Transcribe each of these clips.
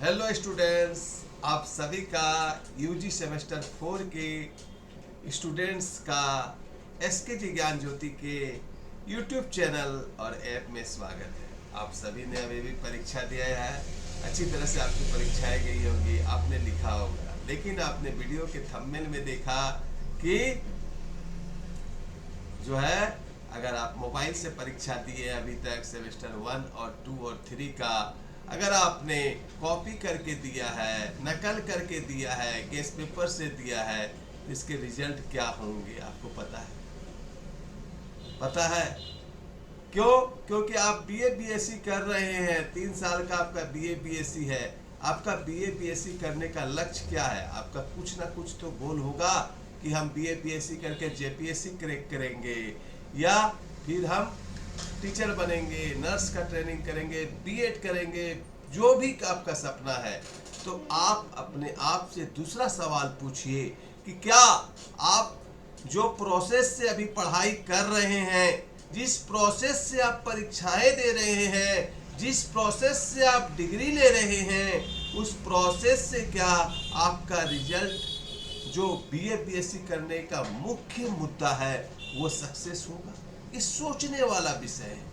Hello students, आप सभी का यूजी सेमेस्टर 4 के स्टूडेंट्स का एसके जी ज्ञान ज्योति के यूट्यूब चैनल और ऐप में स्वागत है। आप सभी ने अभी भी परीक्षा दिया है, अच्छी तरह से आपकी परीक्षाएं गई होंगी, आपने लिखा होगा, लेकिन आपने वीडियो के थंबनेल में देखा कि जो है अगर आप मोबाइल से परीक्षा दिए अभी तक सेमेस्टर 1 और 2 और 3 का, अगर आपने कॉपी करके दिया है, नकल करके दिया है, गेस्ट पेपर से दिया है, तो इसके रिजल्ट क्या होंगे आपको पता है? पता है क्यों? क्योंकि आप बीए बीएससी कर रहे हैं, 3 साल का आपका बीए बीएससी है। आपका बीए बीएससी करने का लक्ष्य क्या है? आपका कुछ ना कुछ तो गोल होगा कि हम बीए बीएससी करके जेपीएससी क्रैक करेंगे, या फिर हम टीचर बनेंगे, नर्स का ट्रेनिंग करेंगे, बीएड करेंगे, जो भी आपका सपना है। तो आप अपने आप से दूसरा सवाल पूछिए कि क्या आप जो प्रोसेस से अभी पढ़ाई कर रहे हैं, जिस प्रोसेस से आप परीक्षाएं दे रहे हैं, जिस प्रोसेस से आप डिग्री ले रहे हैं, उस प्रोसेस से क्या आपका रिजल्ट जो बीए बीएससी करने का मुख्य मुद्दा है वो सक्सेस होगा? ये सोचने वाला विषय है,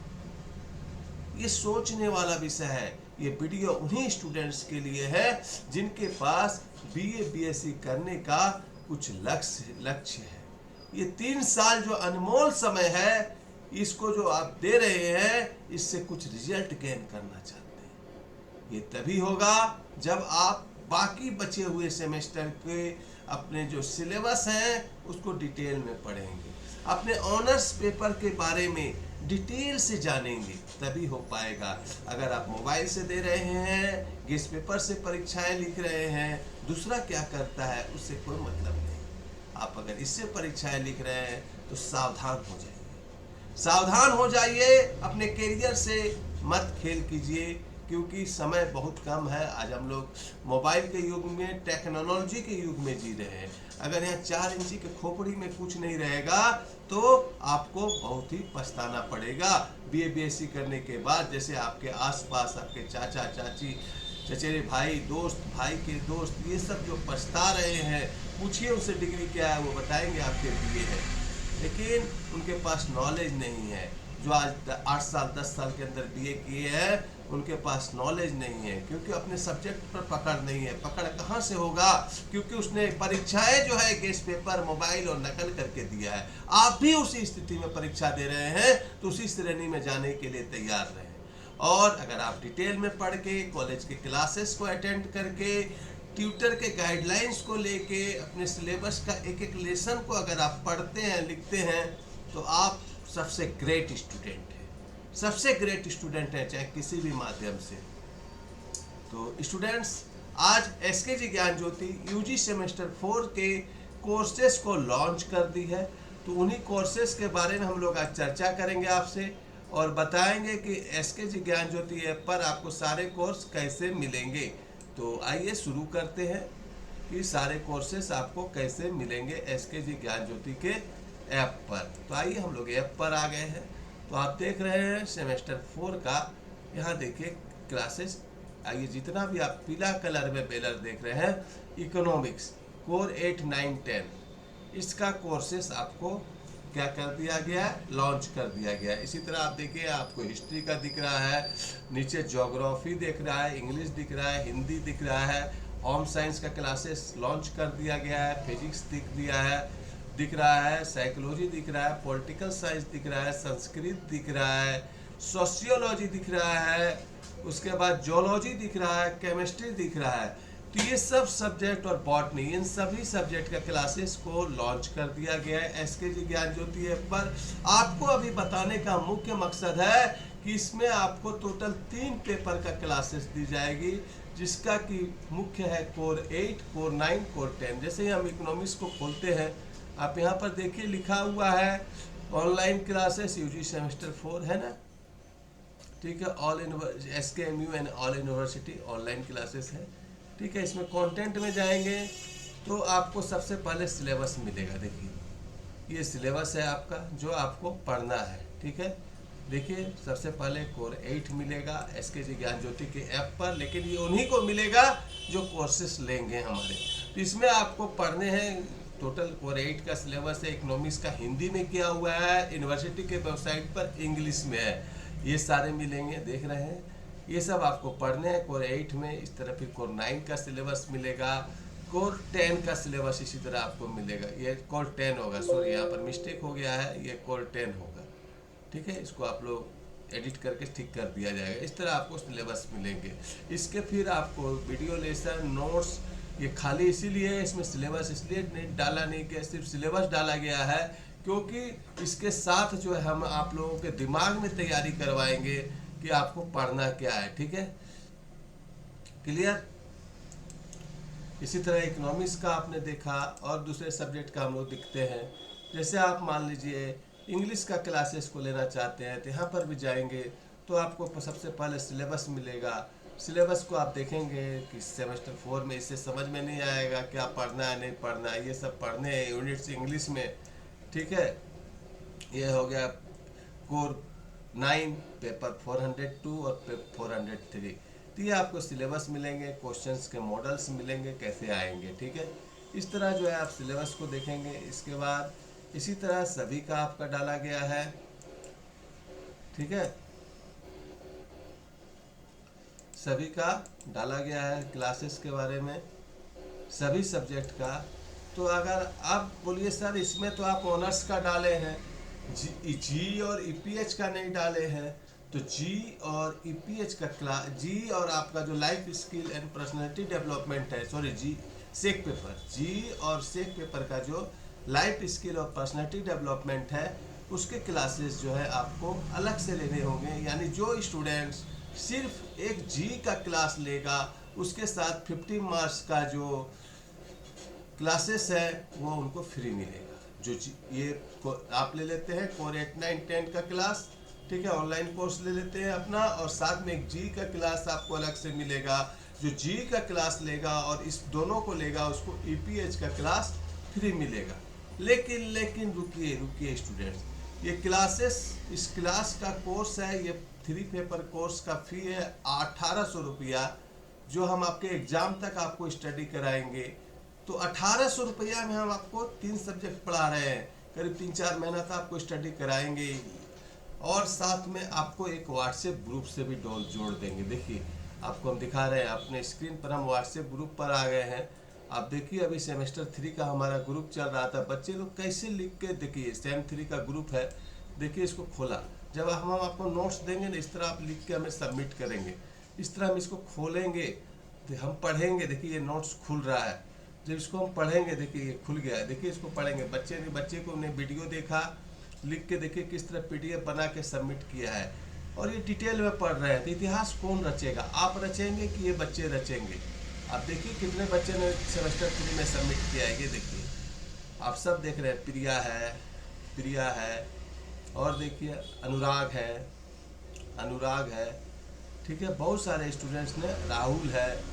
ये सोचने वाला विषय है। ये वीडियो उन्हीं स्टूडेंट्स के लिए है जिनके पास बीए बीएससी करने का कुछ लक्ष्य है। ये 3 साल जो अनमोल समय है, इसको जो आप दे रहे हैं, इससे कुछ रिजल्ट गेन करना चाहते हैं। ये तभी होगा जब आप बाकी बचे हुए सेमेस्टर के अपने जो सिलेबस हैं उसको डिटेल में पढ़ेंगे, अपने ऑनर्स पेपर के बारे में डिटेल से जानेंगे, तभी हो पाएगा। अगर आप मोबाइल से दे रहे हैं, गेस्ट पेपर से परीक्षाएं लिख रहे हैं, दूसरा क्या करता है उससे कोई मतलब नहीं। आप अगर इससे परीक्षाएं लिख रहे हैं तो सावधान हो जाइए, सावधान हो जाइए, अपने कैरियर से मत खेल कीजिए, क्योंकि समय बहुत कम है। आज हम लोग मोबाइल के युग में, टेक्नोलॉजी के युग में जी रहे हैं। अगर यहाँ 4 इंची के खोपड़ी में कुछ नहीं रहेगा तो आपको बहुत ही पछताना पड़ेगा बीए बीएससी करने के बाद। जैसे आपके आसपास आपके चाचा चाची, चचेरे भाई, दोस्त, भाई के दोस्त, ये सब जो पछता रहे हैं, पूछिए उनसे डिग्री क्या है, वो बताएंगे आपके बीए है, लेकिन उनके पास नॉलेज नहीं है। जो आज 8 साल 10 साल के अंदर बीए किए हैं, उनके पास नॉलेज नहीं है, क्योंकि अपने सब्जेक्ट पर पकड़ नहीं है। पकड़ कहाँ से होगा? क्योंकि उसने परीक्षाएं जो है गेस्ट पेपर, मोबाइल और नकल करके दिया है। आप भी उसी स्थिति में परीक्षा दे रहे हैं, तो उसी श्रेणी में जाने के लिए तैयार रहें। और अगर आप डिटेल में पढ़ के, कॉलेज के क्लासेस को अटेंड करके, ट्यूटर के गाइडलाइंस को लेके, अपने सिलेबस का एक एक लेसन को अगर आप पढ़ते हैं, लिखते हैं, तो आप सबसे ग्रेट स्टूडेंट हैं, सबसे ग्रेट स्टूडेंट हैं, चाहे किसी भी माध्यम से। तो स्टूडेंट्स, आज एसके जी ज्ञान ज्योति यूजी सेमेस्टर 4 के कोर्सेज को लॉन्च कर दी है। तो उन्हीं कोर्सेज के बारे में हम लोग आज चर्चा करेंगे आपसे, और बताएंगे कि एसके जी ज्ञान ज्योति ऐप पर आपको सारे कोर्स कैसे मिलेंगे। तो आइए शुरू करते हैं कि सारे कोर्सेस आपको कैसे मिलेंगे एसके जी ज्ञान ज्योति के ऐप पर। तो आइए हम लोग ऐप पर आ गए हैं। तो आप देख रहे हैं सेमेस्टर 4 का, यहाँ देखिए क्लासेस। आइए, जितना भी आप पीला कलर में बैनर देख रहे हैं, इकोनॉमिक्स कोर 8 9 10, इसका कोर्सेस आपको क्या कर दिया गया है? लॉन्च कर दिया गया है। इसी तरह आप देखिए, आपको हिस्ट्री का दिख रहा है, नीचे ज्योग्राफी दिख रहा है, इंग्लिश दिख रहा है, हिंदी दिख रहा है, होम साइंस का क्लासेस लॉन्च कर दिया गया है, फिजिक्स दिख रहा है, साइकोलॉजी दिख रहा है, पॉलिटिकल साइंस दिख रहा है, संस्कृत दिख रहा है, सोशियोलॉजी दिख रहा है, उसके बाद जोलॉजी दिख रहा है, केमिस्ट्री दिख रहा है। तो ये सब सब्जेक्ट और बॉटनी, इन सभी सब्जेक्ट का क्लासेस को लॉन्च कर दिया गया है एसके जी ज्ञान ज्योति ऐप पर। आपको अभी बताने का मुख्य मकसद है कि इसमें आपको टोटल 3 पेपर का क्लासेस दी जाएगी, जिसका कि मुख्य है कोर 8, कोर 9, कोर 10। जैसे ही हम इकोनॉमिक्स को खोलते हैं, आप यहाँ पर देखिए लिखा हुआ है ऑनलाइन क्लासेस यूजी सेमेस्टर 4, है ना? ठीक है, all SKMU and all university online classes है। ठीक है, इसमें कंटेंट में जाएंगे तो आपको सबसे पहले सिलेबस मिलेगा। देखिए, ये सिलेबस है आपका जो आपको पढ़ना है। ठीक है, देखिए सबसे पहले कोर 8 मिलेगा SKG ज्ञान ज्योति के ऐप पर, लेकिन ये उन्हीं को मिलेगा जो कोर्सेस लेंगे हमारे। तो इसमें आपको पढ़ने हैं, टोटल कोर 8 का सिलेबस है। इकोनॉमिक्स का हिंदी में किया हुआ है, यूनिवर्सिटी के वेबसाइट पर इंग्लिश में है, ये सारे मिलेंगे, देख रहे हैं। ये सब आपको पढ़ने हैं कोर 8 में। इस तरह फिर कोर 9 का सिलेबस मिलेगा, कोर 10 का सिलेबस इसी तरह आपको मिलेगा। ये कोर 10 होगा, सॉरी यहाँ पर मिस्टेक हो गया है, ये कोर 10 होगा, ठीक है। इसको आप लोग एडिट करके ठीक कर दिया जाएगा। इस तरह आपको सिलेबस मिलेंगे। इसके फिर आपको वीडियो लेसन, नोट्स, ये खाली इसीलिए है, इसमें सिलेबस इसलिए नहीं डाला नहीं कि सिर्फ सिलेबस डाला गया है क्योंकि इसके साथ जो है हम आप लोगों के दिमाग में तैयारी करवाएंगे कि आपको पढ़ना क्या है, ठीक है, क्लियर। इसी तरह इकोनॉमिक्स का आपने देखा और दूसरे सब्जेक्ट का हम लोग दिखते हैं। जैसे आप मान लीजिए इंग्लिश का क्लासेस को लेना चाहते हैं तो यहाँ पर भी जाएंगे तो आपको सबसे पहले सिलेबस मिलेगा। सिलेबस को आप देखेंगे कि सेमेस्टर 4 में इससे समझ में नहीं आएगा क्या पढ़ना है नहीं पढ़ना है, ये सब पढ़ने हैं यूनिट्स इंग्लिश में, ठीक है। ये हो गया कोर 9 पेपर 402 और पेपर 403। तो ये आपको सिलेबस मिलेंगे, क्वेश्चंस के मॉडल्स मिलेंगे कैसे आएंगे, ठीक है। इस तरह जो है आप सिलेबस को देखेंगे। इसके बाद इसी तरह सभी का आपका डाला गया है, ठीक है, सभी का डाला गया है क्लासेस के बारे में, सभी सब्जेक्ट का। तो अगर आप बोलिए सर इसमें तो आप ऑनर्स का डाले हैं, जी और ईपीएच का नहीं डाले हैं, तो जी और ईपीएच का क्लास, जी और आपका जो life skill and personality development है, सॉरी जी सेक पेपर, जी और सेक पेपर का जो लाइफ स्किल और पर्सनालिटी डेवलपमेंट है उसके क्लासेस जो है आपको अलग से लेने होंगे। यानी जो स्टूडेंट्स सिर्फ एक जी का क्लास लेगा उसके साथ 50 मार्क्स का जो क्लासेस है वो उनको फ्री मिलेगा। जो ये आप ले लेते हैं कोर 8, 9, 10 का क्लास, ठीक है, ऑनलाइन कोर्स ले लेते हैं अपना, और साथ में एक जी का क्लास आपको अलग से मिलेगा। जो जी का क्लास लेगा और इस दोनों को लेगा उसको ईपीएच का क्लास फ्री मिलेगा। लेकिन रुकिए स्टूडेंट्स, ये क्लासेस, इस क्लास का कोर्स है, ये 3 पेपर कोर्स का फी है 1800 रुपया, जो हम आपके एग्जाम तक आपको स्टडी कराएंगे। तो 1800 रुपया में हम आपको 3 सब्जेक्ट पढ़ा रहे हैं, करीब 3-4 महीना तक आपको स्टडी कराएंगे, और साथ में आपको एक व्हाट्सएप ग्रुप से भी जोड़ देंगे। देखिए आपको हम दिखा रहे हैं, अपने स्क्रीन पर हम व्हाट्सएप ग्रुप पर आ गए हैं। आप देखिए अभी सेमेस्टर 3 का हमारा ग्रुप चल रहा था, बच्चे लोग कैसे लिख के, देखिए सेम 3 का ग्रुप है, देखिए इसको खोला, जब हम आपको नोट्स देंगे ना इस तरह आप लिख के हमें सबमिट करेंगे, इस तरह हम इसको खोलेंगे तो हम पढ़ेंगे। देखिए ये नोट्स खुल रहा है, जब इसको हम पढ़ेंगे देखिए ये खुल गया है, देखिए इसको पढ़ेंगे। बच्चे को उन्हें वीडियो देखा, लिख के देखिए किस तरह पीडीएफ बना के सबमिट किया है, और ये डिटेल में पढ़ रहे हैं। तो इतिहास कौन रचेगा, आप रचेंगे कि ये बच्चे रचेंगे? आप देखिए कितने बच्चे ने सेमेस्टर 3 में सबमिट किया है, ये देखिए आप सब देख रहे हैं। प्रिया है और देखिए अनुराग है, ठीक है, बहुत सारे स्टूडेंट्स ने, राहुल है,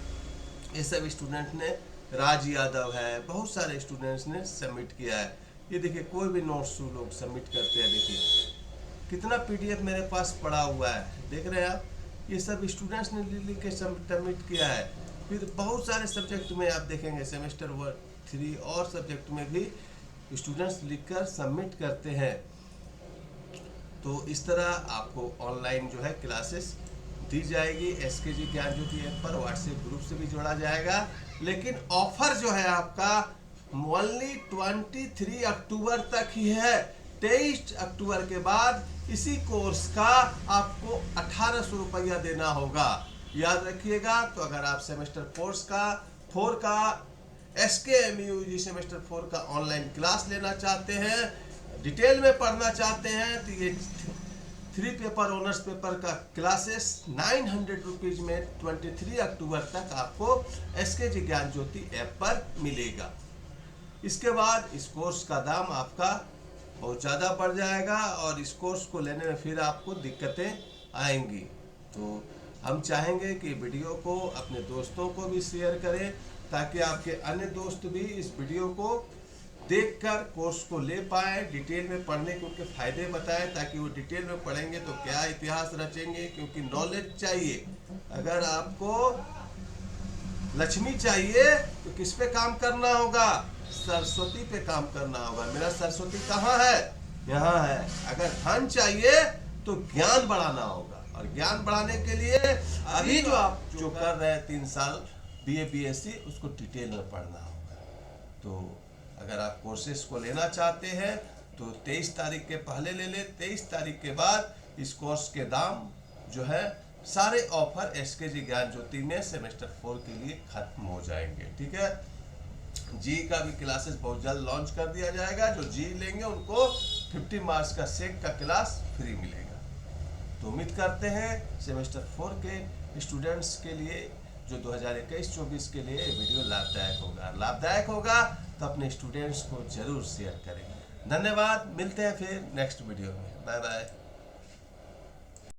ये सब स्टूडेंट ने, राज यादव है, बहुत सारे स्टूडेंट्स ने सबमिट किया है। ये देखिए कोई भी नोट्स लोग सबमिट करते हैं, देखिए कितना पीडीएफ मेरे पास पड़ा हुआ है, देख रहे हैं आप, ये सब स्टूडेंट्स ने लिख के सबमिट किया है। फिर बहुत सारे सब्जेक्ट में आप देखेंगे सेमेस्टर 3 और सब्जेक्ट में भी स्टूडेंट्स लिखकर सबमिट करते हैं। तो इस तरह आपको ऑनलाइन जो है क्लासेस दी जाएगी। SKG ज्ञान ज्योति ऐप पर व्हाट्सएप ग्रुप से भी जोड़ा जाएगा, लेकिन ऑफर जो है आपका ओनली 23 अक्टूबर तक ही है। 23 अक्टूबर के बाद इसी कोर्स का आपको 1800 रुपया देना होगा, याद रखिएगा। तो अगर आप सेमेस्टर 4 का SKMUG सेमेस्टर 4 का ऑनलाइन क्लास लेना चाहते हैं, डिटेल में पढ़ना चाहते हैं, तो ये 3 पेपर ऑनर्स पेपर का क्लासेस 900 रुपीज में 23 अक्टूबर तक आपको SKG ज्ञान ज्योति ऐप पर मिलेगा। इसके बाद इस कोर्स का दाम आपका बहुत ज़्यादा बढ़ जाएगा और इस कोर्स को लेने में फिर आपको दिक्कतें आएंगी। तो हम चाहेंगे कि वीडियो को अपने दोस्तों को भी शेयर करें ताकि आपके अन्य दोस्त भी इस वीडियो को देखकर कोर्स को ले पाए, डिटेल में पढ़ने के उनके फायदे बताएं, ताकि वो डिटेल में पढ़ेंगे तो क्या इतिहास रचेंगे, क्योंकि नॉलेज चाहिए। अगर आपको लक्ष्मी चाहिए तो किस पे काम करना होगा? सरस्वती पे काम करना होगा। मेरा सरस्वती कहाँ है? यहाँ है। अगर धन चाहिए तो ज्ञान बढ़ाना होगा, और ज्ञान बढ़ाने के लिए अभी जो कर रहे हैं 3 साल BA BSc, उसको डिटेल में पढ़ना होगा। तो अगर आप कोर्सेज को लेना चाहते हैं तो 23 तारीख के पहले ले लें। 23 तारीख के बाद इस कोर्स के दाम जो है सारे ऑफर SKG ज्ञान ज्योति में सेमेस्टर 4 के लिए खत्म हो जाएंगे। ठीक है, जी का भी क्लासेस बहुत जल्द लॉन्च कर दिया जाएगा। जो जी लेंगे उनको 50 मार्क्स का सेक का क्लास फ्री मिलेगा। तो उम्मीद करते हैं सेमेस्टर 4 के स्टूडेंट्स के लिए जो 2021-24 के लिए वीडियो लाभदायक होगा तो अपने स्टूडेंट्स को जरूर शेयर करें। धन्यवाद, मिलते हैं फिर नेक्स्ट वीडियो में। Bye bye.